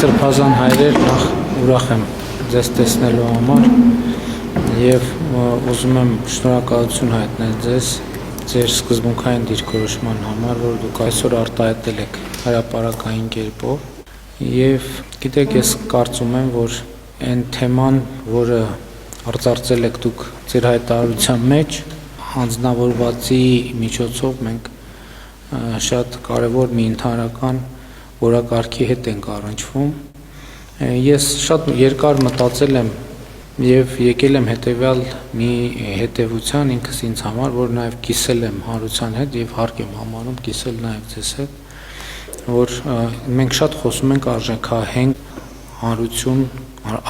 Սրբազան հայրեր, նախ ուրախ եմ ձեզ տեսնելու համար եւ ուզում եմ շնորհակալություն հայտնել ձեզ ձեր սկզբունքային դիրքորոշման համար, որ դուք այսօր արտահայտել եք հրապարակային կերպով եւ գիտեք, ես կարծում եմ, որ այն թեման, որը արծարծել եք դուք ձեր հայտարարության մեջ, հանձնավորվածի միջոցով մենք շատ կարևոր մի ընդհանրական որակարգի հետ ենք առնչվում։ Ես շատ երկար մտածել եմ եւ եկել եմ հետեւյալ մի հետեւության ինքս ինձ համար, որ նաեւ կիսել եմ հանրության հետ եւ հարկ եմ համարում կիսել նաեւ ձեզ հետ, որ մենք շատ խոսում ենք արժեքահենք հանրություն,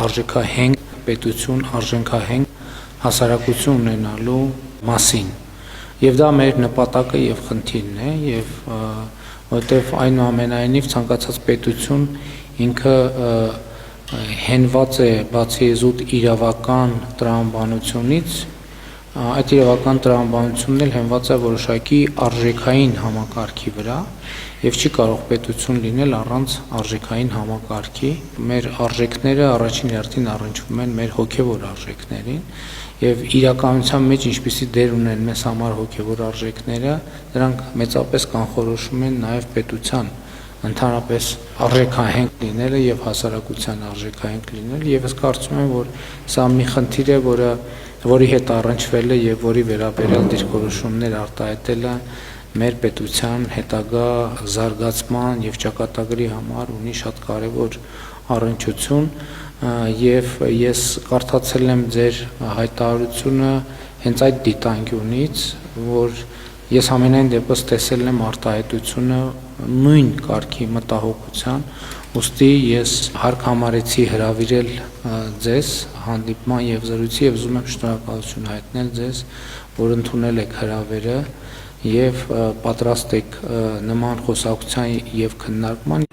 արժեքահենք պետություն, արժեքահենք հասարակություն ունենալու մասին։ Եվ դա մեր նպատակը եւ խնդիրն է եւ որտեվ այնուամենայնիվ ցանկացած պետություն ինքը հենված է բացի զուտ իրավական տրամաբանությունից, այդ իրավական տրամաբանությունն էլ հենված է որոշակի արժեքային համակարգի վրա եւ չի կարող պետություն լինել առանց արժեքային համակարգի։ Մեր արժեքները առաջին հերթին առնչվում են մեր հոգեվոր արժեքներին եւ իրականության մեջ ինչպիսի դեր ունեն մեզ համար հոգեվոր արժեքները, դրանք մեծապես կանխորոշում են նաեւ պետության ընդհանրապես արժեքահենք լինելը եւ հասարակության արժեքահենք լինելը եւ ես կարծում եմ, որ սա մի խնդիր է, որի հետ առնչվել է եւ որի վերաբերյալ դիրքորոշումներ արտահայտելը մեր պետության հետագա զարգացման եւ ճակատագրի համար ունի շատ կարեւոր առնչություն եւ ես կարդացել եմ ձեր հայտարարությունը հենց այդ դիտանկյունից, որ ես ամենայն դեպս տեսել եմ արտահայտությունը նույն կարգի մտահոգության, ուստի ես հարկ համարեցի հրավիրել ձեզ հանդիպման եւ զրույցի եւ ուզում եմ շնորհակալություն հայտնել ձեզ, որ ընդունել եք հրավերը եւ պատրաստ եք նման խոսակցության եւ քննարկման